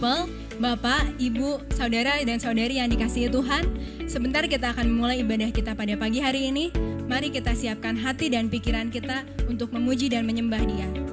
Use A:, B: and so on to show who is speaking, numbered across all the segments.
A: People, Bapak, Ibu, Saudara dan Saudari yang dikasihi Tuhan. Sebentar kita akan memulai ibadah kita pada pagi hari ini. Mari kita siapkan hati dan pikiran kita untuk memuji dan menyembah Dia.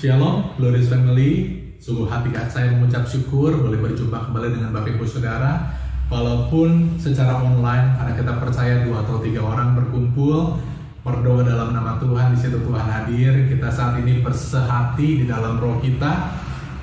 B: Shalom, Glorious Family. Sungguh hati saya mengucap syukur boleh berjumpa kembali dengan Bapak Ibu Saudara. Walaupun secara online, karena kita percaya 2 atau 3 orang berkumpul, berdoa dalam nama Tuhan, di situ Tuhan hadir. Kita saat ini bersehati di dalam roh kita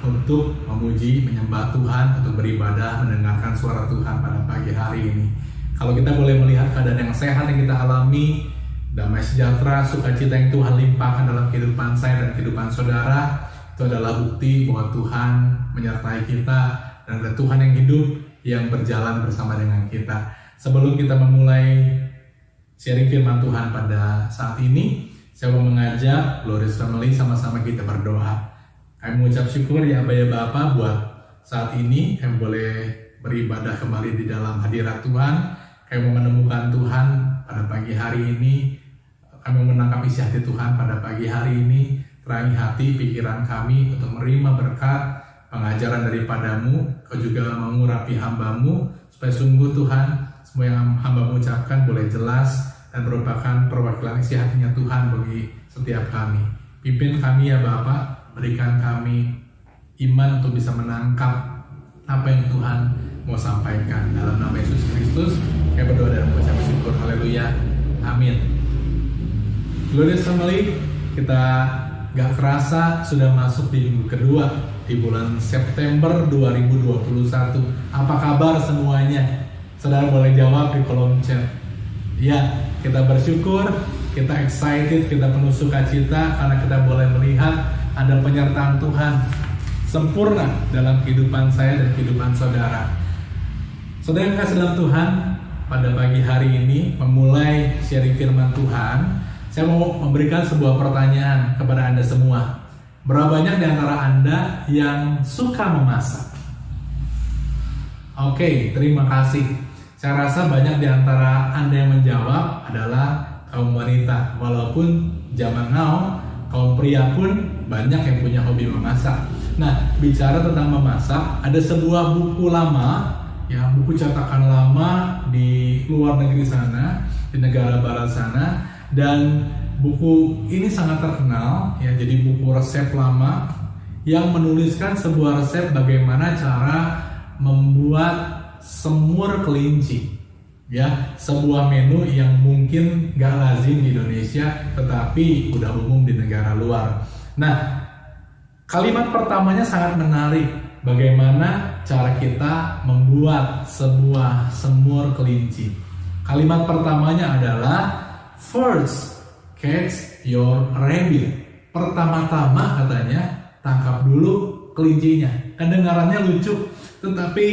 B: untuk memuji, menyembah Tuhan, untuk beribadah, mendengarkan suara Tuhan pada pagi hari ini. Kalau kita boleh melihat keadaan yang sehat yang kita alami, damai sejahtera, sukacita yang Tuhan limpahkan dalam kehidupan saya dan kehidupan saudara, itu adalah bukti bahwa Tuhan menyertai kita dan ada Tuhan yang hidup yang berjalan bersama dengan kita. Sebelum kita memulai sharing firman Tuhan pada saat ini, saya mau mengajak Glorious Family sama-sama kita berdoa. Kami mengucap syukur ya Abah ya Bapa buat saat ini kami boleh beribadah kembali di dalam hadirat Tuhan. Kami mau menemukan Tuhan pada pagi hari ini. Kami menangkap isi hati Tuhan pada pagi hari ini. Terangi hati, pikiran kami untuk menerima berkat pengajaran daripadamu. Kau juga mengurapi hamba-Mu, supaya sungguh Tuhan, semua yang hamba-Mu ucapkan boleh jelas dan merupakan perwakilan isi hatinya Tuhan bagi setiap kami. Pimpin kami ya Bapa, berikan kami iman untuk bisa menangkap apa yang Tuhan mau sampaikan. Dalam nama Yesus Kristus, kami berdoa dan mengucap syukur. Haleluya. Amin. Glorious Family, kita gak kerasa sudah masuk di minggu kedua di bulan September 2021. Apa kabar semuanya? Saudara boleh jawab di kolom chat. Ya, kita bersyukur, kita excited, kita penuh sukacita karena kita boleh melihat ada penyertaan Tuhan sempurna dalam kehidupan saya dan kehidupan saudara. Saudara yang kasih dalam Tuhan, pada pagi hari ini memulai sharing firman Tuhan, saya mau memberikan sebuah pertanyaan kepada Anda semua. Berapa banyak di antara Anda yang suka memasak? Oke, terima kasih. Saya rasa banyak di antara Anda yang menjawab adalah kaum wanita. Walaupun zaman now, kaum pria pun banyak yang punya hobi memasak. Nah, bicara tentang memasak, ada sebuah buku lama, ya buku cetakan lama di luar negeri sana, di negara barat sana, dan buku ini sangat terkenal, ya jadi buku resep lama yang menuliskan sebuah resep bagaimana cara membuat semur kelinci, ya sebuah menu yang mungkin gak lazim di Indonesia, tetapi udah umum di negara luar. Nah, kalimat pertamanya sangat menarik. Bagaimana cara kita membuat sebuah semur kelinci? Kalimat pertamanya adalah first catch your rabbit. Pertama-tama katanya tangkap dulu kelincinya. Kedengarannya lucu, tetapi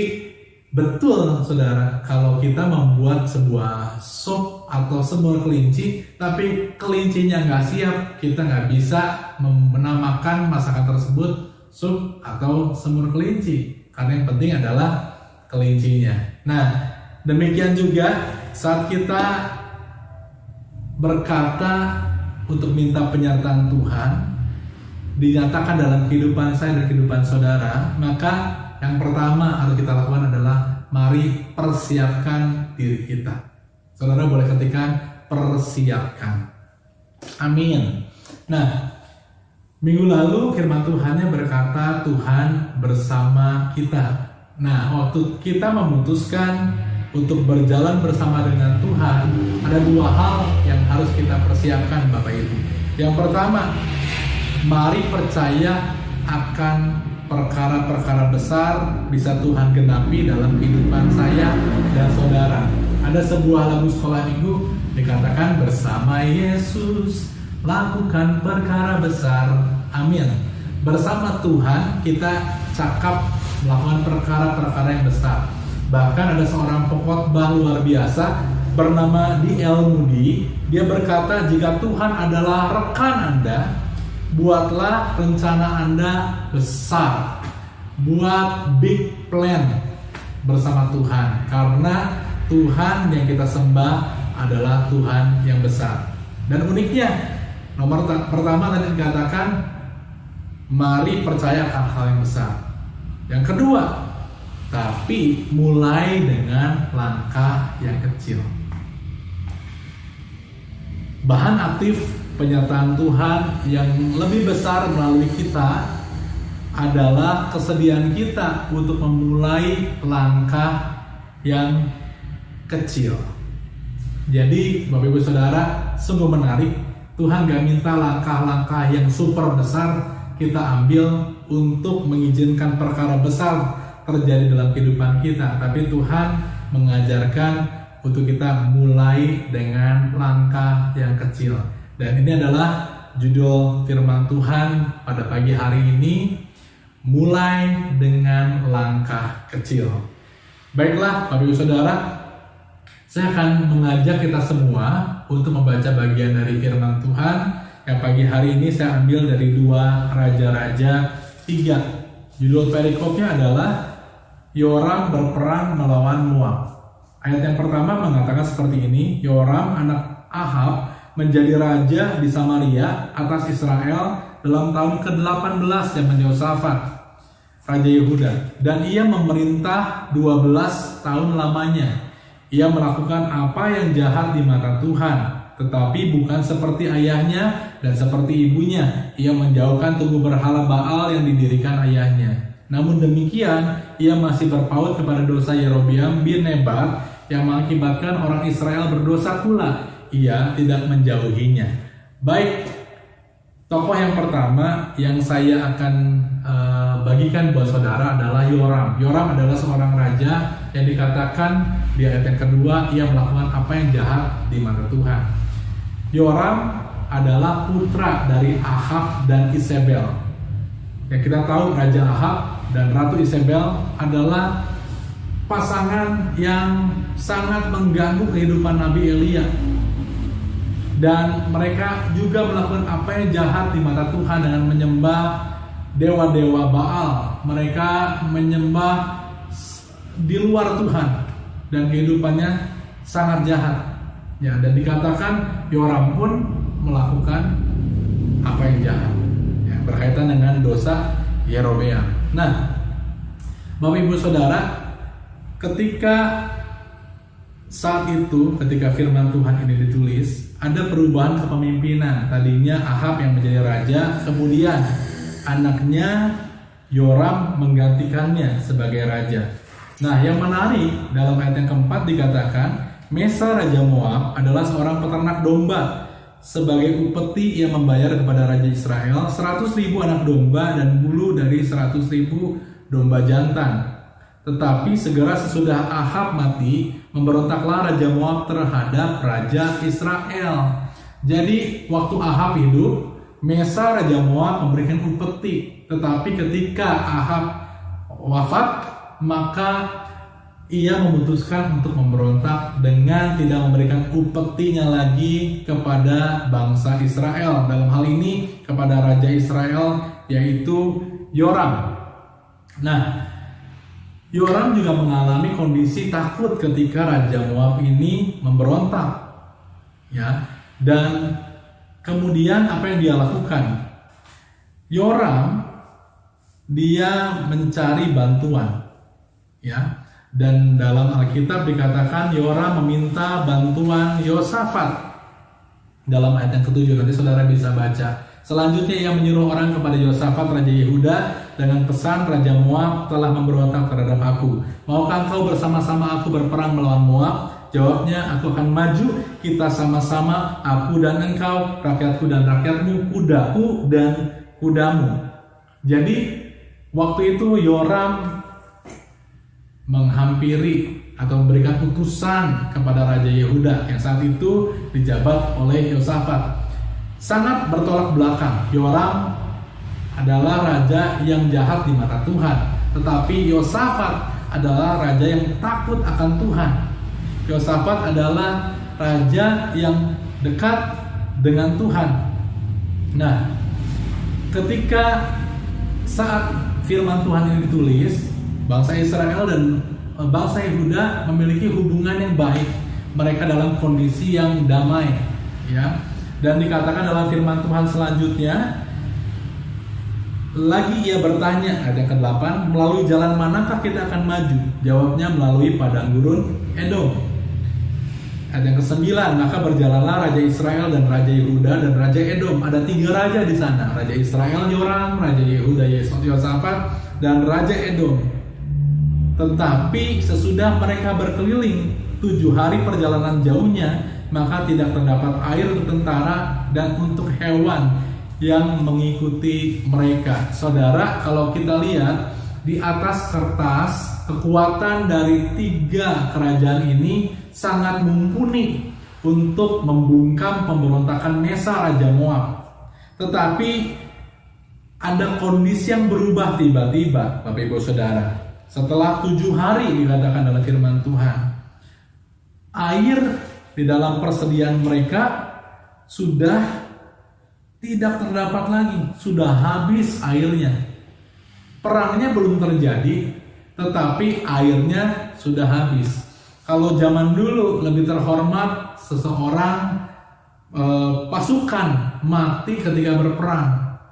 B: betul saudara, kalau kita membuat sebuah sup atau semur kelinci, tapi kelincinya nggak siap, kita nggak bisa menamakan masakan tersebut sup atau semur kelinci, karena yang penting adalah kelincinya. Nah, demikian juga saat kita berkata untuk minta penyertaan Tuhan dinyatakan dalam kehidupan saya dan kehidupan saudara, maka yang pertama harus kita lakukan adalah mari persiapkan diri kita. Saudara boleh ketikkan persiapkan. Amin. Nah, minggu lalu firman Tuhannya berkata Tuhan bersama kita. Nah, waktu kita memutuskan untuk berjalan bersama dengan Tuhan, ada 2 hal yang harus kita persiapkan Bapak Ibu. Yang pertama, mari percaya akan perkara-perkara besar bisa Tuhan genapi dalam kehidupan saya dan saudara. Ada sebuah lagu sekolah minggu dikatakan bersama Yesus lakukan perkara besar. Amin. Bersama Tuhan kita cakap melakukan perkara-perkara yang besar. Bahkan ada seorang pengkhotbah luar biasa bernama D.L. Moody. Dia berkata, jika Tuhan adalah rekan Anda, buatlah rencana Anda besar. Buat big plan bersama Tuhan. Karena Tuhan yang kita sembah adalah Tuhan yang besar. Dan uniknya, nomor pertama tadi dikatakan, mari percaya akan hal yang besar. Yang kedua, tapi mulai dengan langkah yang kecil. Bahan aktif penyertaan Tuhan yang lebih besar melalui kita adalah kesediaan kita untuk memulai langkah yang kecil. Jadi Bapak Ibu Saudara, sungguh menarik. Tuhan gak minta langkah-langkah yang super besar kita ambil untuk mengizinkan perkara besar terjadi dalam kehidupan kita, tapi Tuhan mengajarkan untuk kita mulai dengan langkah yang kecil. Dan ini adalah judul firman Tuhan pada pagi hari ini, mulai dengan langkah kecil. Baiklah Bapak Ibu Saudara, saya akan mengajak kita semua untuk membaca bagian dari firman Tuhan yang pagi hari ini saya ambil dari 2 Raja-Raja 3. Judul perikopnya adalah Yoram berperang melawan Moab. Ayat yang pertama mengatakan seperti ini, Yoram anak Ahab menjadi raja di Samaria atas Israel dalam tahun ke-18 zaman Yosafat, Raja Yehuda, dan ia memerintah 12 tahun lamanya. Ia melakukan apa yang jahat di mata Tuhan, tetapi bukan seperti ayahnya dan seperti ibunya. Ia menjauhkan tugu berhala Baal yang didirikan ayahnya. Namun demikian, ia masih berpaut kepada dosa Yerobeam bin Nebat yang mengakibatkan orang Israel berdosa pula. Ia tidak menjauhinya. Baik, tokoh yang pertama yang saya akan bagikan buat saudara adalah Yoram. Yoram adalah seorang raja yang dikatakan di ayat yang kedua, ia melakukan apa yang jahat di mata Tuhan. Yoram adalah putra dari Ahab dan Isabel. Yang kita tahu Raja Ahab dan Ratu Isabel adalah pasangan yang sangat mengganggu kehidupan Nabi Elia. Dan mereka juga melakukan apa yang jahat di mata Tuhan dengan menyembah dewa-dewa Baal. Mereka menyembah di luar Tuhan dan kehidupannya sangat jahat. Ya, dan dikatakan Yoram pun melakukan apa yang jahat, ya, berkaitan dengan dosa Yerobeam. Nah, Bapak Ibu Saudara, ketika saat itu, ketika firman Tuhan ini ditulis, ada perubahan kepemimpinan. Tadinya Ahab yang menjadi raja, kemudian anaknya Yoram menggantikannya sebagai raja. Nah, yang menarik dalam ayat yang keempat dikatakan, Mesa Raja Moab adalah seorang peternak domba. Sebagai upeti ia membayar kepada Raja Israel 100.000 anak domba dan bulu dari 100.000 domba jantan. Tetapi segera sesudah Ahab mati, memberontaklah Raja Moab terhadap Raja Israel. Jadi waktu Ahab hidup, Mesa Raja Moab memberikan upeti. Tetapi ketika Ahab wafat, maka ia memutuskan untuk memberontak dengan tidak memberikan upetinya lagi kepada bangsa Israel. Dalam hal ini kepada Raja Israel, yaitu Yoram. Nah, Yoram juga mengalami kondisi takut ketika Raja Moab ini memberontak, ya. Dan kemudian apa yang dia lakukan? Yoram dia mencari bantuan, ya. Dan dalam Alkitab dikatakan Yoram meminta bantuan Yosafat. Dalam ayat yang ke-7 nanti saudara bisa baca. Selanjutnya ia menyuruh orang kepada Yosafat Raja Yehuda dengan pesan, Raja Moab telah memberontak terhadap aku. Maukah engkau bersama-sama aku berperang melawan Moab? Jawabnya, aku akan maju, kita sama-sama, aku dan engkau, rakyatku dan rakyatmu, kudaku dan kudamu. Jadi waktu itu Yoram menghampiri atau memberikan utusan kepada Raja Yehuda yang saat itu dijabat oleh Yosafat. Sangat bertolak belakang. Yoram adalah raja yang jahat di mata Tuhan, tetapi Yosafat adalah raja yang takut akan Tuhan. Yosafat adalah raja yang dekat dengan Tuhan. Nah, ketika saat firman Tuhan ini ditulis, bangsa Israel dan bangsa Yehuda memiliki hubungan yang baik. Mereka dalam kondisi yang damai, ya. Dan dikatakan dalam firman Tuhan selanjutnya, lagi ia bertanya, ayat yang ke-8, melalui jalan manakah kita akan maju? Jawabnya, melalui padang gurun Edom. Ayat yang ke-9, maka berjalanlah Raja Israel dan Raja Yehuda dan Raja Edom. Ada 3 raja di sana. Raja Israel Yoram, Raja Yehuda Yosafat, dan Raja Edom. Tetapi sesudah mereka berkeliling 7 hari perjalanan jauhnya, maka tidak terdapat air untuk tentara dan untuk hewan yang mengikuti mereka. Saudara, kalau kita lihat di atas kertas, kekuatan dari 3 kerajaan ini sangat mumpuni untuk membungkam pemberontakan Mesa Raja Moab. Tetapi ada kondisi yang berubah tiba-tiba, Bapak Ibu Saudara. Setelah 7 hari dikatakan dalam firman Tuhan, air di dalam persediaan mereka sudah tidak terdapat lagi, sudah habis airnya. Perangnya belum terjadi, tetapi airnya sudah habis. Kalau zaman dulu lebih terhormat seseorang pasukan mati ketika berperang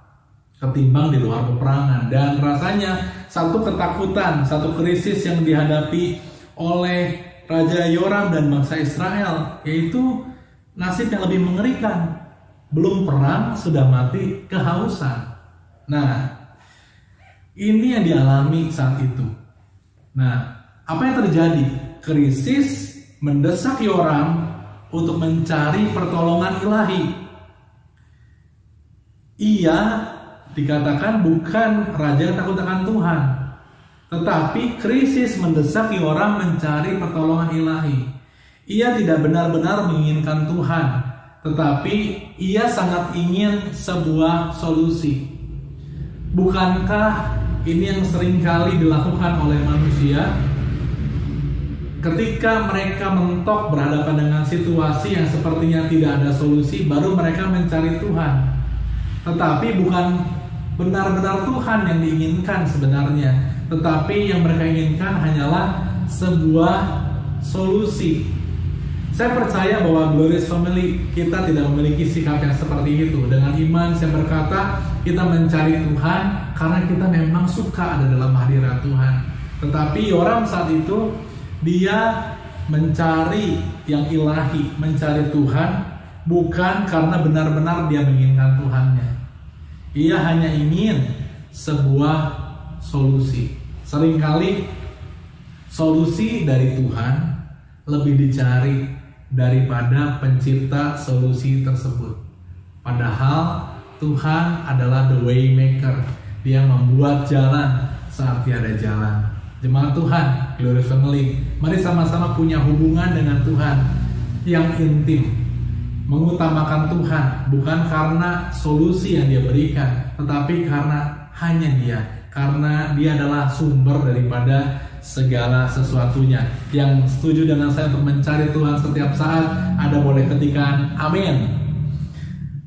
B: ketimbang di luar peperangan. Dan rasanya satu ketakutan, satu krisis yang dihadapi oleh Raja Yoram dan bangsa Israel, yaitu nasib yang lebih mengerikan. Belum perang sudah mati kehausan. Nah, ini yang dialami saat itu. Nah, apa yang terjadi? Krisis mendesak Yoram untuk mencari pertolongan ilahi. Ia dikatakan bukan raja yang takut akan Tuhan, tetapi krisis mendesak Yoram mencari pertolongan ilahi. Ia tidak benar-benar menginginkan Tuhan, tetapi ia sangat ingin sebuah solusi. Bukankah ini yang seringkali dilakukan oleh manusia? Ketika mereka mentok berhadapan dengan situasi yang sepertinya tidak ada solusi, baru mereka mencari Tuhan. Tetapi bukan benar-benar Tuhan yang diinginkan sebenarnya, tetapi yang mereka inginkan hanyalah sebuah solusi. Saya percaya bahwa Glorious Family kita tidak memiliki sikap yang seperti itu. Dengan iman saya berkata, kita mencari Tuhan karena kita memang suka ada dalam hadirat Tuhan. Tetapi Yoram saat itu dia mencari yang ilahi, mencari Tuhan bukan karena benar-benar dia menginginkan Tuhannya. Ia hanya ingin sebuah solusi. Seringkali solusi dari Tuhan lebih dicari daripada pencipta solusi tersebut. Padahal Tuhan adalah the way maker. Dia membuat jalan saat tiada jalan. Jemaat Tuhan, Glorious Family, mari sama-sama punya hubungan dengan Tuhan yang intim. Mengutamakan Tuhan bukan karena solusi yang dia berikan, tetapi karena hanya dia. Karena dia adalah sumber daripada segala sesuatunya. Yang setuju dengan saya untuk mencari Tuhan setiap saat, ada boleh ketikan amin.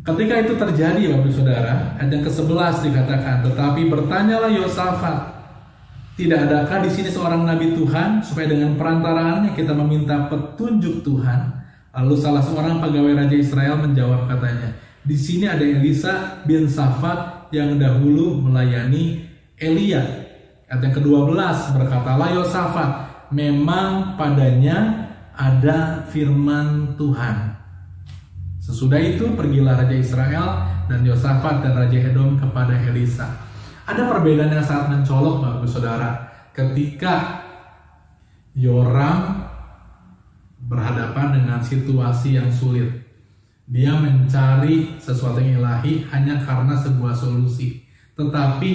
B: Ketika itu terjadi, Bapak Saudara, ayat yang ke-11 dikatakan, tetapi bertanyalah Yosafat, tidak adakah di sini seorang nabi Tuhan supaya dengan perantaraannya kita meminta petunjuk Tuhan? Lalu salah seorang pegawai Raja Israel menjawab katanya, di sini ada Elisa bin Safat yang dahulu melayani Elia. Ayat yang ke-12 berkatalah Yosafat, memang padanya ada firman Tuhan. Sesudah itu pergilah Raja Israel dan Yosafat dan Raja Edom kepada Elisa. Ada perbedaan yang sangat mencolok, Bapak Saudara, ketika Yoram berhadapan dengan situasi yang sulit. Dia mencari sesuatu yang ilahi hanya karena sebuah solusi. Tetapi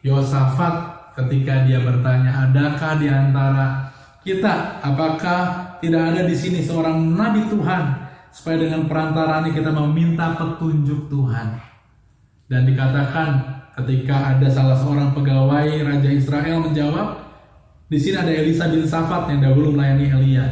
B: Yosafat ketika dia bertanya, adakah di antara kita, apakah tidak ada di sini seorang nabi Tuhan supaya dengan perantaraannya kita meminta petunjuk Tuhan? Dan dikatakan ketika ada salah seorang pegawai Raja Israel menjawab, di sini ada Elisa bin Safat yang dahulu melayani Elia.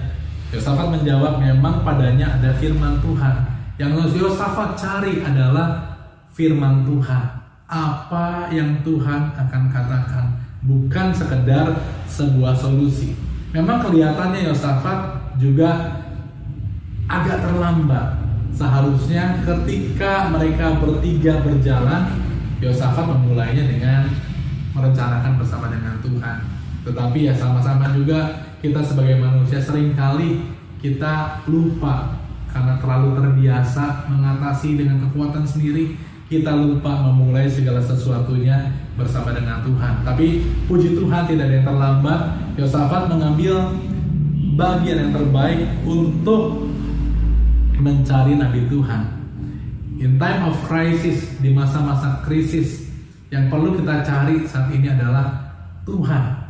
B: Yosafat menjawab, memang padanya ada firman Tuhan. Yang Yosafat cari adalah firman Tuhan. Apa yang Tuhan akan katakan, bukan sekedar sebuah solusi. Memang kelihatannya Yosafat juga agak terlambat. Seharusnya ketika mereka bertiga berjalan, Yosafat memulainya dengan merencanakan bersama dengan Tuhan. Tetapi ya sama-sama juga kita sebagai manusia seringkali kita lupa karena terlalu terbiasa mengatasi dengan kekuatan sendiri. Kita lupa memulai segala sesuatunya bersama dengan Tuhan. Tapi puji Tuhan, tidak ada yang terlambat. Yosafat mengambil bagian yang terbaik untuk mencari Nabi Tuhan. In time of crisis, di masa-masa krisis, yang perlu kita cari saat ini adalah Tuhan.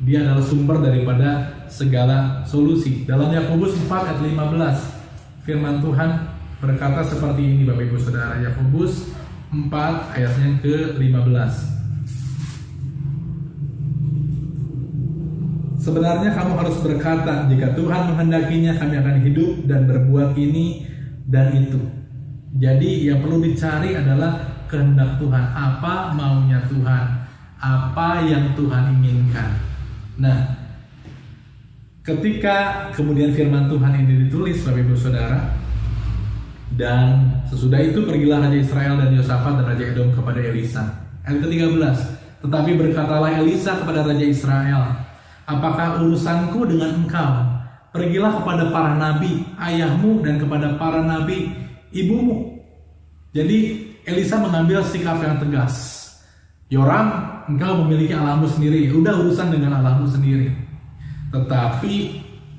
B: Dia adalah sumber daripada segala solusi. Dalam Yakobus 4 ayat 15, firman Tuhan berkata seperti ini, Bapak Ibu Saudara. Yakobus 4 ayatnya ke-15. Sebenarnya kamu harus berkata, jika Tuhan menghendakinya, kami akan hidup dan berbuat ini dan itu. Jadi yang perlu dicari adalah kehendak Tuhan. Apa maunya Tuhan? Apa yang Tuhan inginkan? Nah, ketika kemudian firman Tuhan ini ditulis, Bapak Ibu Saudara, dan sesudah itu pergilah Raja Israel dan Yosafat dan Raja Edom kepada Elisa. Ayat ke-13. Tetapi berkatalah Elisa kepada Raja Israel, apakah urusanku dengan engkau? Pergilah kepada para nabi ayahmu dan kepada para nabi ibumu. Jadi Elisa mengambil sikap yang tegas. Yoram, engkau memiliki Allahmu sendiri. Udah urusan dengan Allahmu sendiri. Tetapi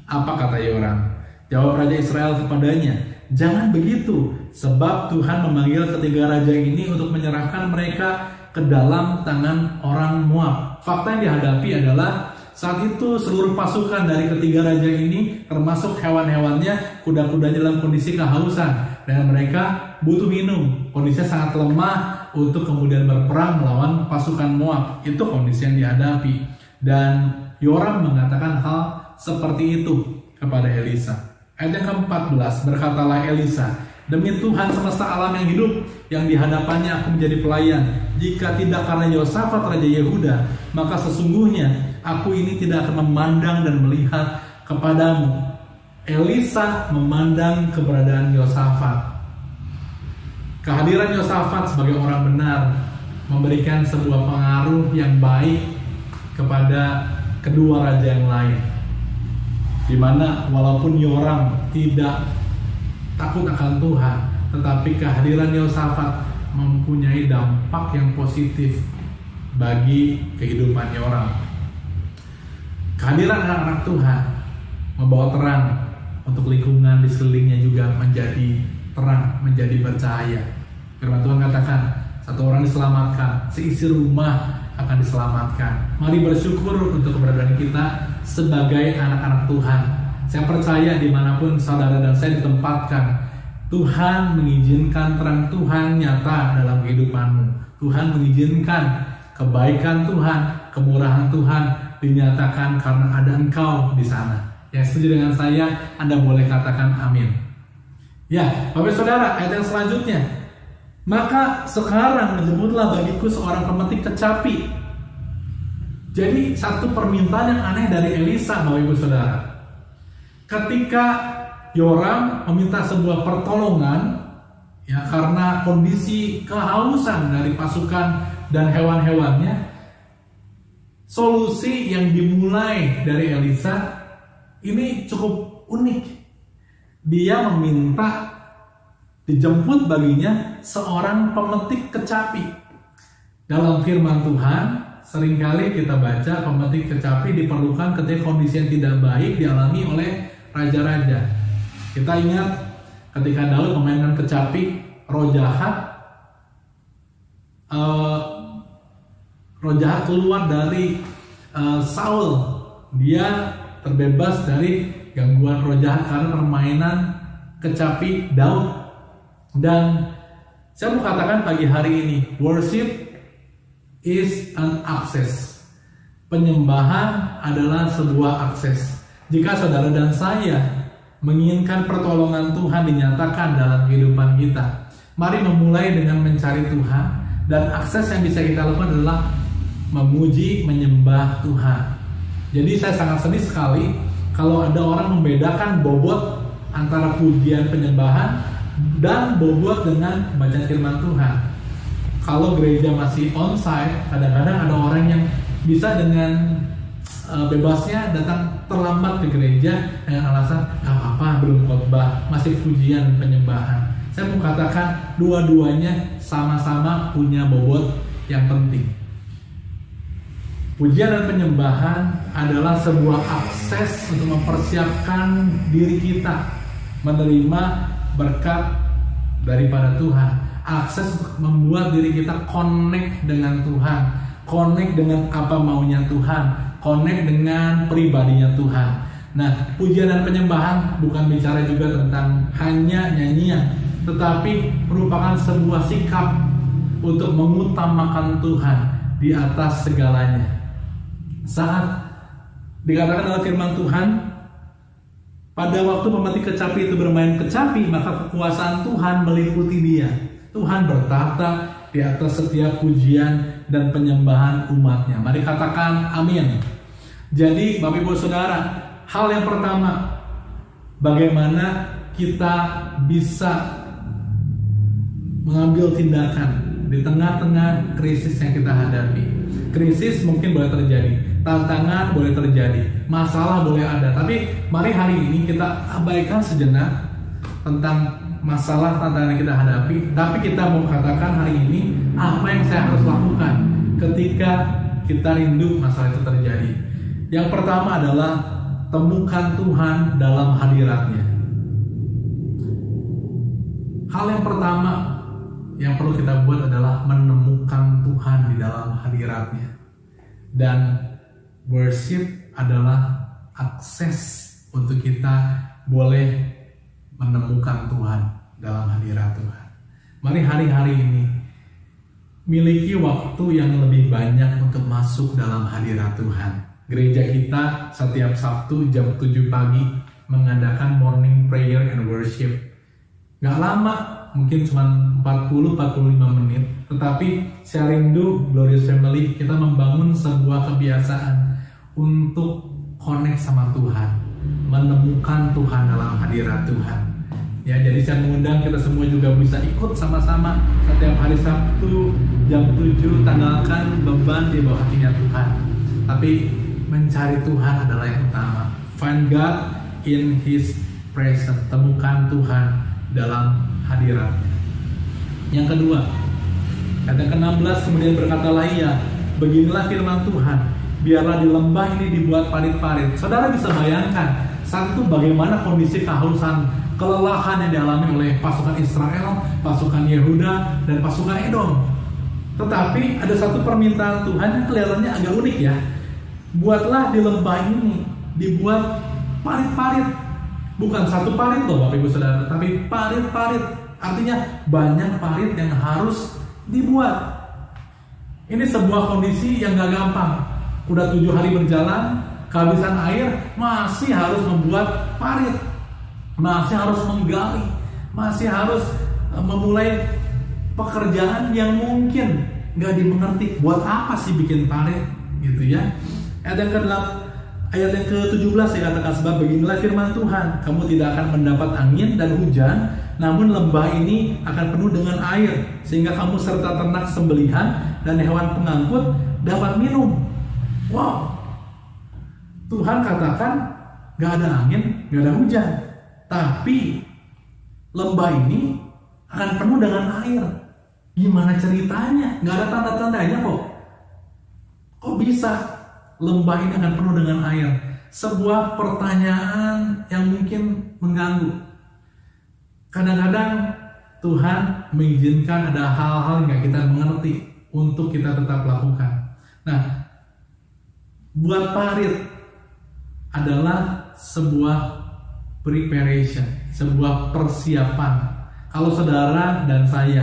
B: apa kata Yoram? Jawab Raja Israel kepadanya, jangan begitu, sebab Tuhan memanggil ketiga raja ini untuk menyerahkan mereka ke dalam tangan orang Moab. Fakta yang dihadapi adalah saat itu seluruh pasukan dari ketiga raja ini, termasuk hewan-hewannya, kuda-kudanya dalam kondisi kehausan, dan mereka butuh minum. Kondisinya sangat lemah untuk kemudian berperang melawan pasukan Moab. Itu kondisi yang dihadapi. Dan Yoram mengatakan hal seperti itu kepada Elisa. Ayat yang ke-14, berkatalah Elisa, demi Tuhan semesta alam yang hidup, yang dihadapannya aku menjadi pelayan, jika tidak karena Yosafat Raja Yehuda, maka sesungguhnya aku ini tidak akan memandang dan melihat kepadamu. Elisa memandang keberadaan Yosafat. Kehadiran Yosafat sebagai orang benar memberikan sebuah pengaruh yang baik kepada kedua raja yang lain, di mana walaupun Yoram tidak takut akan Tuhan, tetapi kehadiran Yosafat mempunyai dampak yang positif bagi kehidupan Yoram. Kehadiran anak-anak Tuhan membawa terang untuk lingkungan di sekelilingnya, juga menjadi terang, menjadi bercahaya. Firman Tuhan katakan, satu orang diselamatkan, seisi rumah akan diselamatkan. Mari bersyukur untuk keberadaan kita sebagai anak-anak Tuhan. Saya percaya dimanapun saudara dan saya ditempatkan, Tuhan mengizinkan terang Tuhan nyata dalam kehidupanmu. Tuhan mengizinkan kebaikan Tuhan, kemurahan Tuhan dinyatakan karena ada engkau di sana. Yang setuju dengan saya, Anda boleh katakan amin. Ya, Bapak Saudara, ayat yang selanjutnya. Maka sekarang menjemputlah bagiku seorang pemetik kecapi. Jadi satu permintaan yang aneh dari Elisa, Bapak Ibu Saudara. Ketika Yoram meminta sebuah pertolongan, ya karena kondisi kehausan dari pasukan dan hewan-hewannya, solusi yang dimulai dari Elisa ini cukup unik. Dia meminta dijemput baginya seorang pemetik kecapi. Dalam firman Tuhan, seringkali kita baca pemetik kecapi diperlukan ketika kondisi yang tidak baik dialami oleh raja-raja. Kita ingat ketika Daud memainkan kecapi, roh jahat keluar dari Saul. Dia terbebas dari gangguan roh jahat karena permainan kecapi Daud. Dan saya mau katakan pagi hari ini, worship is an access. Penyembahan adalah sebuah akses. Jika saudara dan saya menginginkan pertolongan Tuhan dinyatakan dalam kehidupan kita, mari memulai dengan mencari Tuhan. Dan akses yang bisa kita lakukan adalah memuji, menyembah Tuhan. Jadi saya sangat sedih sekali kalau ada orang membedakan bobot antara pujian penyembahan dan bobot dengan baca firman Tuhan. Kalau gereja masih onsite, kadang-kadang ada orang yang bisa dengan bebasnya datang terlambat ke gereja dengan alasan nggak apa-apa, belum khotbah, masih pujian penyembahan. Saya mau katakan dua-duanya sama-sama punya bobot yang penting. Pujian dan penyembahan adalah sebuah akses untuk mempersiapkan diri kita menerima berkat daripada Tuhan. Akses untuk membuat diri kita connect dengan Tuhan, connect dengan apa maunya Tuhan, connect dengan pribadinya Tuhan. Nah, pujian dan penyembahan bukan bicara juga tentang hanya nyanyian, tetapi merupakan sebuah sikap untuk mengutamakan Tuhan di atas segalanya. Saat dikatakan dalam firman Tuhan, pada waktu pemetik kecapi itu bermain kecapi, maka kekuasaan Tuhan meliputi dia. Tuhan bertata di atas setiap pujian dan penyembahan umatnya. Mari katakan amin. Jadi Bapak Ibu Saudara, hal yang pertama, bagaimana kita bisa mengambil tindakan di tengah-tengah krisis yang kita hadapi. Krisis mungkin boleh terjadi, tantangan boleh terjadi, masalah boleh ada, tapi mari hari ini kita abaikan sejenak tentang masalah tantangan yang kita hadapi, tapi kita mau katakan hari ini apa yang saya harus lakukan ketika kita rindu masalah itu terjadi. Yang pertama adalah temukan Tuhan dalam hadiratnya. Hal yang pertama yang perlu kita buat adalah menemukan Tuhan di dalam hadiratnya. Dan worship adalah akses untuk kita boleh menemukan Tuhan dalam hadirat Tuhan. Mari hari-hari ini miliki waktu yang lebih banyak untuk masuk dalam hadirat Tuhan. Gereja kita setiap Sabtu jam 7 pagi mengadakan morning prayer and worship. Gak lama, mungkin cuma 40-45 menit, tetapi saya rindu Glorious Family kita membangun sebuah kebiasaan untuk connect sama Tuhan, menemukan Tuhan dalam hadirat Tuhan. Ya, jadi saya mengundang kita semua juga bisa ikut sama-sama setiap hari Sabtu jam 7, tanggalkan beban di bawah kakinya Tuhan. Tapi mencari Tuhan adalah yang utama. Find God in His presence. Temukan Tuhan dalam hadiratnya. Yang kedua, ayat ke-16 kemudian berkatalah ia, beginilah firman Tuhan, biarlah di lembah ini dibuat parit-parit. Saudara bisa bayangkan saat itu bagaimana kondisi kehausan, kelelahan yang dialami oleh pasukan Israel, pasukan Yehuda, dan pasukan Edom. Tetapi ada satu permintaan Tuhan yang kelihatannya agak unik ya. Buatlah di lembah ini dibuat parit-parit. Bukan satu parit loh Bapak Ibu Saudara, tapi parit-parit. Artinya banyak parit yang harus dibuat. Ini sebuah kondisi yang gak gampang. Udah 7 hari berjalan, kehabisan air, masih harus membuat parit, masih harus menggali, masih harus memulai pekerjaan yang mungkin gak dimengerti. Buat apa sih bikin parit gitu ya. Ayat yang ke-17 saya katakan, sebab beginilah firman Tuhan, kamu tidak akan mendapat angin dan hujan, namun lembah ini akan penuh dengan air, sehingga kamu serta ternak sembelihan dan hewan pengangkut dapat minum. Wow, Tuhan katakan gak ada angin, gak ada hujan, tapi lembah ini akan penuh dengan air. Gimana ceritanya? Gak ada tanda-tandanya kok. Kok bisa lembah ini akan penuh dengan air? Sebuah pertanyaan yang mungkin mengganggu. Kadang-kadang Tuhan mengizinkan ada hal-hal yang gak kita mengerti untuk kita tetap lakukan. Nah, buat parit adalah sebuah preparation, sebuah persiapan. Kalau saudara dan saya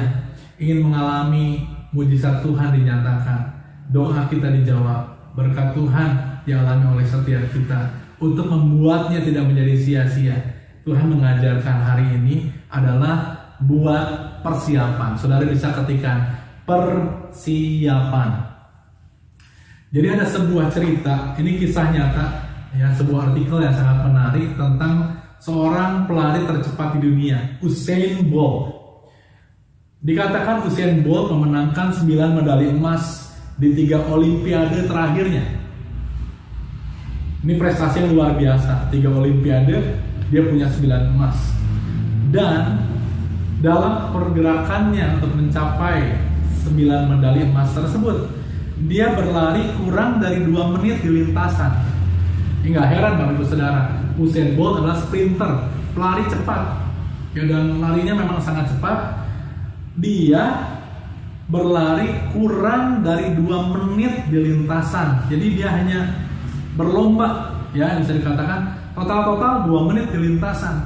B: ingin mengalami mujizat Tuhan dinyatakan, doa kita dijawab, berkat Tuhan dialami oleh setiap kita, untuk membuatnya tidak menjadi sia-sia, Tuhan mengajarkan hari ini adalah buat persiapan. Saudara bisa ketikkan persiapan. Jadi ada sebuah cerita, ini kisah nyata ya, sebuah artikel yang sangat menarik tentang seorang pelari tercepat di dunia, Usain Bolt. Dikatakan Usain Bolt memenangkan 9 medali emas di 3 olimpiade terakhirnya. Ini prestasi yang luar biasa. 3 Olimpiade, dia punya 9 emas. Dan dalam pergerakannya untuk mencapai 9 medali emas tersebut, dia berlari kurang dari 2 menit di lintasan. Hingga heran Bapak Ibu Saudara, Usain Bolt adalah sprinter, pelari cepat. Ya, dan larinya memang sangat cepat. Dia berlari kurang dari 2 menit di lintasan. Jadi dia hanya berlomba, ya bisa dikatakan total 2 menit di lintasan,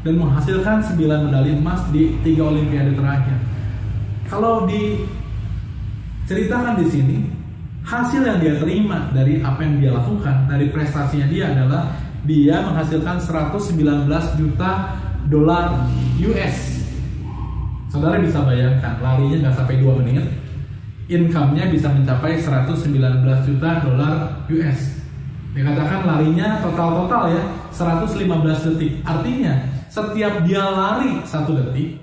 B: dan menghasilkan 9 medali emas di 3 Olimpiade terakhir. Kalau diceritakan di sini, hasil yang dia terima dari apa yang dia lakukan, dari prestasinya dia adalah dia menghasilkan 119 juta dolar US. Saudara bisa bayangkan, larinya nggak sampai 2 menit, income-nya bisa mencapai 119 juta dolar US. Dikatakan larinya total ya 115 detik. Artinya setiap dia lari 1 detik,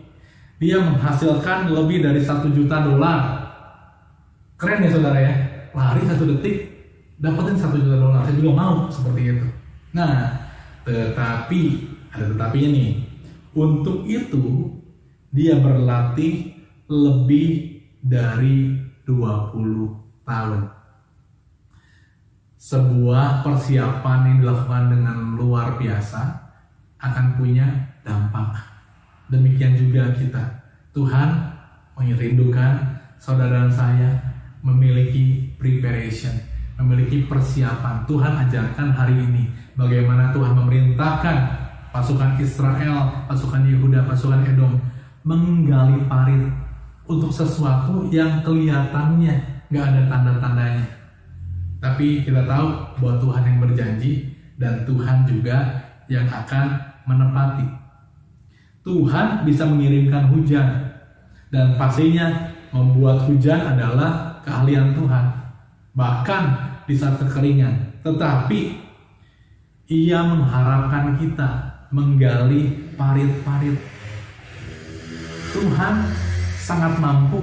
B: dia menghasilkan lebih dari 1 juta dolar. Keren ya saudara ya, lari 1 detik dapetin 1 juta dolar. Saya juga mau seperti itu. Nah, tetapi ada tetapinya nih. Untuk itu dia berlatih lebih dari 20 tahun. Sebuah persiapan yang dilakukan dengan luar biasa akan punya dampak. Demikian juga kita. Tuhan merindukan saudara dan saya memiliki preparation, memiliki persiapan. Tuhan ajarkan hari ini bagaimana Tuhan memerintahkan pasukan Israel, pasukan Yehuda, pasukan Edom menggali parit untuk sesuatu yang kelihatannya nggak ada tanda-tandanya. Tapi kita tahu bahwa Tuhan yang berjanji dan Tuhan juga yang akan menepati. Tuhan bisa mengirimkan hujan, dan pastinya membuat hujan adalah keahlian Tuhan, bahkan di saat kekeringan. Tetapi Ia mengharapkan kita menggali parit-parit. Tuhan sangat mampu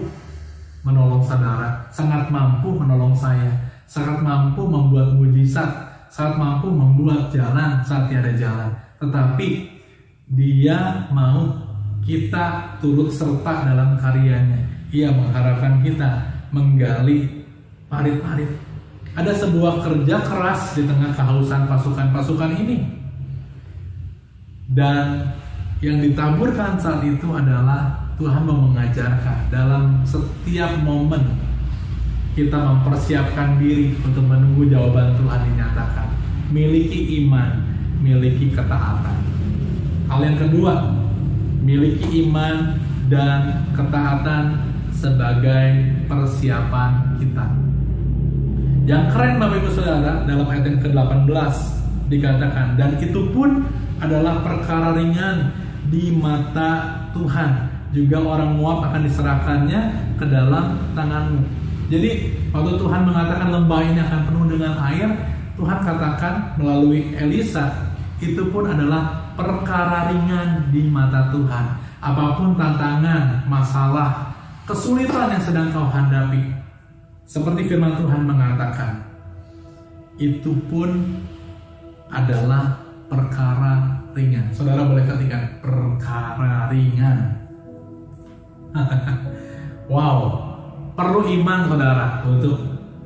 B: menolong saudara, sangat mampu menolong saya, sangat mampu membuat mujizat, sangat mampu membuat jalan saat tiada jalan. Tetapi Dia mau kita turut serta dalam karyanya. Ia mengharapkan kita menggali parit-parit. Ada sebuah kerja keras di tengah kehausan pasukan-pasukan ini. Dan yang ditaburkan saat itu adalah Tuhan mau mengajarkan dalam setiap momen kita mempersiapkan diri untuk menunggu jawaban Tuhan dinyatakan. Miliki iman, miliki ketaatan. Hal yang kedua, miliki iman dan ketaatan sebagai persiapan kita. Yang keren Bapak Ibu Saudara, dalam ayat yang ke-18 dikatakan, dan itu pun adalah perkara ringan di mata Tuhan. Juga orang Moab akan diserahkannya ke dalam tanganmu. Jadi waktu Tuhan mengatakan lembah ini akan penuh dengan air, Tuhan katakan melalui Elisa, itu pun adalah perkara ringan di mata Tuhan. Apapun tantangan, masalah, kesulitan yang sedang kau hadapi, seperti firman Tuhan mengatakan, itu pun adalah perkara ringan. Saudara boleh ketikkan perkara ringan. Wow. Perlu iman saudara untuk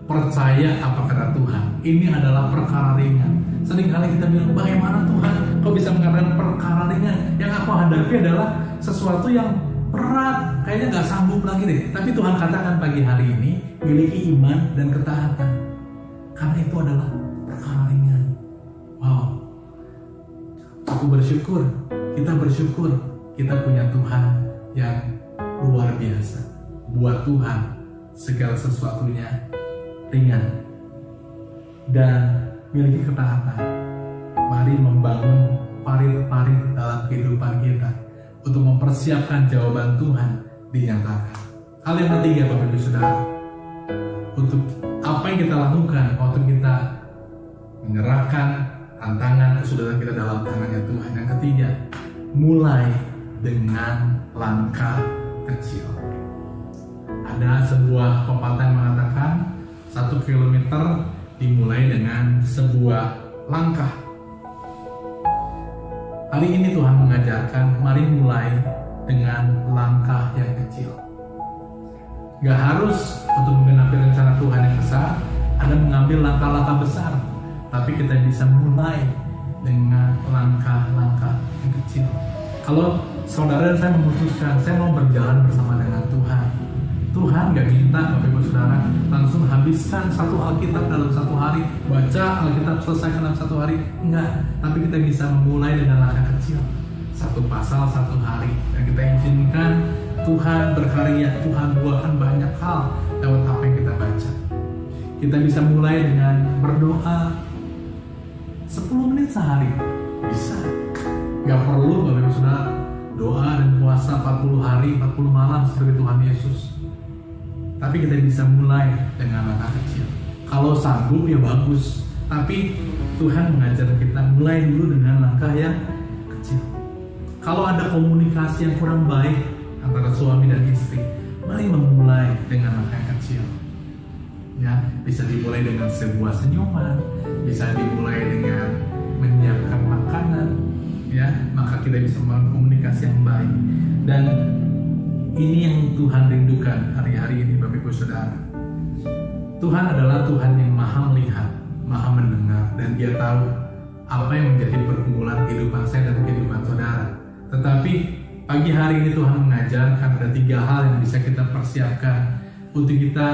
B: percaya apa kata Tuhan. Ini adalah perkara ringan. Seringkali kita bilang, bagaimana Tuhan kau bisa mengatakan perkara ringan? Yang aku hadapi adalah sesuatu yang berat, kayaknya gak sanggup lagi deh. Tapi Tuhan katakan pagi hari ini, miliki iman dan ketaatan, karena itu adalah perkara ringan. Wow. Aku bersyukur, kita punya Tuhan yang luar biasa. Buat Tuhan segala sesuatunya ringan. Dan miliki ketaatan. Mari membangun parit-parit dalam kehidupan kita untuk mempersiapkan jawaban Tuhan dinyatakan. Hal yang ketiga Bapak Ibu Saudara, untuk apa yang kita lakukan waktu kita menyerahkan tantangan kesulitan kita dalam tangannya Tuhan. Yang ketiga, mulai dengan langkah kecil. Ada sebuah pepatah yang mengatakan 1 kilometer dimulai dengan sebuah langkah. Hari ini Tuhan mengajarkan, mari mulai dengan langkah yang kecil. Gak harus untuk menggenapi rencana Tuhan yang besar, Anda mengambil langkah-langkah besar, tapi kita bisa mulai dengan langkah-langkah yang kecil. Kalau saudara dan saya memutuskan, saya mau berjalan bersama dengan Tuhan. Tuhan gak minta Bapak Ibu Saudara langsung habiskan satu Alkitab dalam satu hari, baca Alkitab selesai dalam satu hari. Enggak, tapi kita bisa memulai dengan langkah kecil, satu pasal satu hari, dan kita izinkan Tuhan berkarya, Tuhan buahkan banyak hal lewat apa yang kita baca. Kita bisa mulai dengan berdoa 10 menit sehari, bisa. Gak perlu Bapak Ibu Saudara doa dan puasa 40 hari, 40 malam seperti Tuhan Yesus. Tapi kita bisa mulai dengan langkah kecil. Kalau sanggup ya bagus, tapi Tuhan mengajar kita mulai dulu dengan langkah yang kecil. Kalau ada komunikasi yang kurang baik antara suami dan istri, mari memulai dengan langkah yang kecil. Ya, bisa dimulai dengan sebuah senyuman, bisa dimulai dengan menyiapkan makanan, ya, maka kita bisa membangun komunikasi yang baik. Dan ini yang Tuhan rindukan hari-hari ini Bapak Ibu Saudara. Tuhan adalah Tuhan yang maha melihat, maha mendengar, dan Dia tahu apa yang menjadi pergumulan kehidupan saya dan kehidupan saudara. Tetapi pagi hari ini Tuhan mengajarkan ada 3 hal yang bisa kita persiapkan untuk kita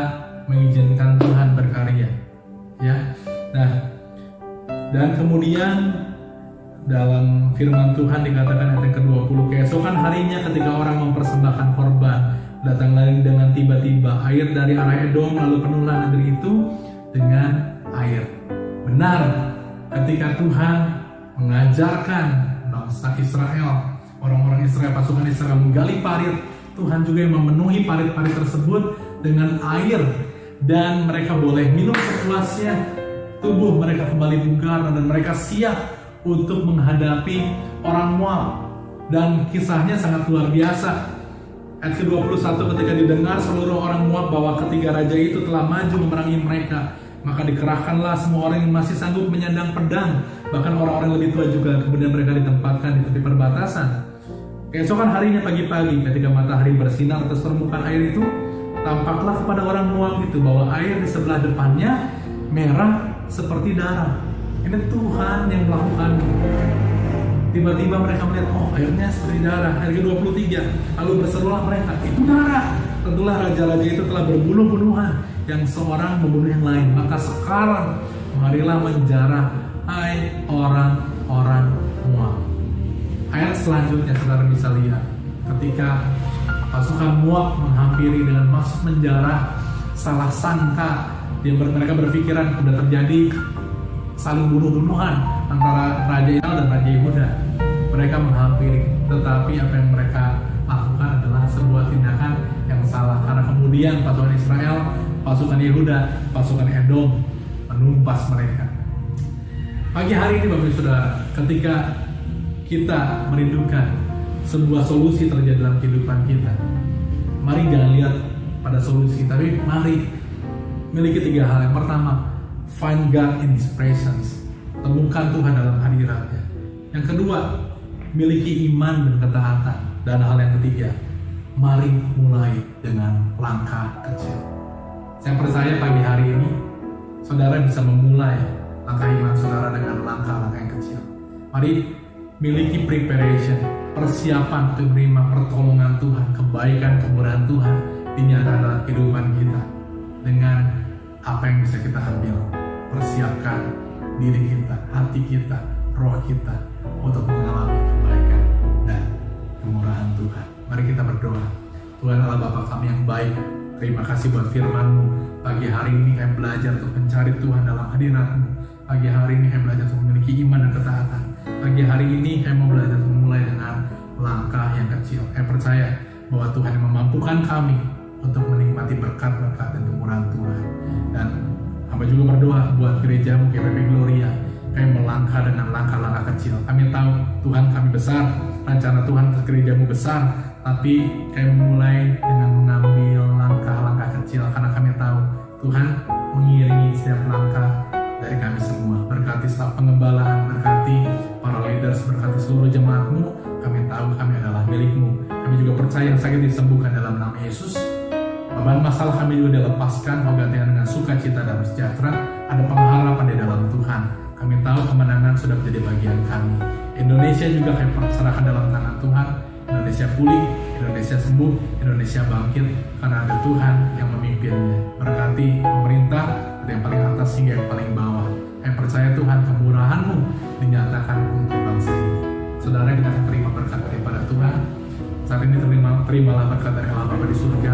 B: mengizinkan Tuhan berkarya. Ya. Nah, dan kemudian dalam firman Tuhan dikatakan ayat ke-20, keesokan harinya ketika orang mempersembahkan korban, datanglah dengan tiba-tiba air dari arah Edom, lalu penuhlah negeri itu dengan air. Benar, ketika Tuhan mengajarkan bangsa Israel, orang-orang Israel, pasukan Israel menggali parit, Tuhan juga yang memenuhi parit-parit tersebut dengan air, dan mereka boleh minum sepuasnya. Tubuh mereka kembali bugar dan mereka siap untuk menghadapi orang Moab. Dan kisahnya sangat luar biasa. Ayat ke-21, ketika didengar seluruh orang Moab bahwa ketiga raja itu telah maju memerangi mereka, maka dikerahkanlah semua orang yang masih sanggup menyandang pedang, bahkan orang-orang lebih tua juga. Kemudian mereka ditempatkan di tepi perbatasan. Keesokan harinya pagi-pagi, ketika matahari bersinar atas permukaan air itu, tampaklah kepada orang Moab itu bahwa air di sebelah depannya merah seperti darah. Ini Tuhan yang melakukan. Tiba-tiba mereka melihat, oh airnya seperti darah. Ayat ke-23, lalu berserulah mereka, itu darah. Tentulah raja-raja itu telah berbunuh-bunuhan, yang seorang membunuh yang lain. Maka sekarang marilah menjarah, hai orang-orang Moab. Ayat selanjutnya saudara bisa lihat, ketika pasukan Moab menghampiri dengan maksud menjarah, salah sangka, mereka berpikiran sudah terjadi saling bunuh-bunuhan antara Raja Israel dan Raja Yehuda. Mereka menghampiri, tetapi apa yang mereka lakukan adalah sebuah tindakan yang salah. Karena kemudian pasukan Israel, pasukan Yehuda, pasukan Edom menumpas mereka. Pagi hari ini Bapak Ibu Saudara, ketika kita merindukan sebuah solusi terjadi dalam kehidupan kita, mari jangan lihat pada solusi, tapi mari miliki 3 hal. Yang pertama, find God in His presence. Temukan Tuhan dalam hadiratnya. Yang kedua, miliki iman dan ketaatan. Dan hal yang ketiga, mari mulai dengan langkah kecil. Saya percaya pagi hari ini saudara bisa memulai langkah iman saudara dengan langkah-langkah yang kecil. Mari miliki preparation, persiapan untuk menerima pertolongan Tuhan, kebaikan, kemurahan Tuhan dinyatakan dalam kehidupan kita. Dengan apa yang bisa kita ambil, persiapkan diri kita, hati kita, roh kita untuk mengalami kebaikan dan kemurahan Tuhan. Mari kita berdoa. Tuhan Allah Bapa kami yang baik, terima kasih buat firman-Mu. Pagi hari ini kami belajar untuk mencari Tuhan dalam hadirat-Mu. Pagi hari ini kami belajar untuk memiliki iman dan ketaatan. Pagi hari ini kami mau belajar untuk memulai dengan langkah yang kecil. Kami percaya bahwa Tuhan yang memampukan kami untuk menikmati berkat-berkat dan kemurahan Tuhan. Dan hamba juga berdoa buat gereja-Mu GPP Gloria. Kami melangkah dengan langkah-langkah kecil. Kami tahu Tuhan kami besar, rencana Tuhan ke gereja-Mu besar, tapi kami mulai dengan mengambil langkah-langkah kecil karena kami tahu Tuhan mengiringi setiap langkah dari kami semua. Berkati staf pengembala yang sakit disembuhkan dalam nama Yesus. Beban masalah kami juga dilepaskan, kau gantikan dengan sukacita dan sejahtera. Ada pengharapan di dalam Tuhan. Kami tahu kemenangan sudah menjadi bagian kami. Indonesia juga kami perserahkan dalam tangan Tuhan. Indonesia pulih, Indonesia sembuh, Indonesia bangkit karena ada Tuhan yang memimpinnya. Berkati pemerintah dari yang paling atas hingga yang paling bawah. Kami percaya Tuhan, kemurahan-Mu dinyatakan untuk bangsa ini. Saudara, kita akan terima berkat daripada Tuhan. Saat ini terimalah berkat dari Allah Bapa di surga,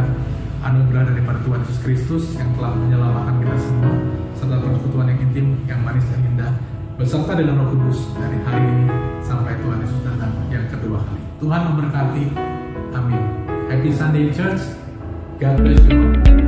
B: anugerah daripada Tuhan Yesus Kristus yang telah menyelamatkan kita semua, serta persekutuan yang intim, yang manis dan indah, beserta dengan Roh Kudus dari hari ini sampai Tuhan Yesus datang yang kedua kali. Tuhan memberkati. Amin. Happy Sunday Church. God bless you all.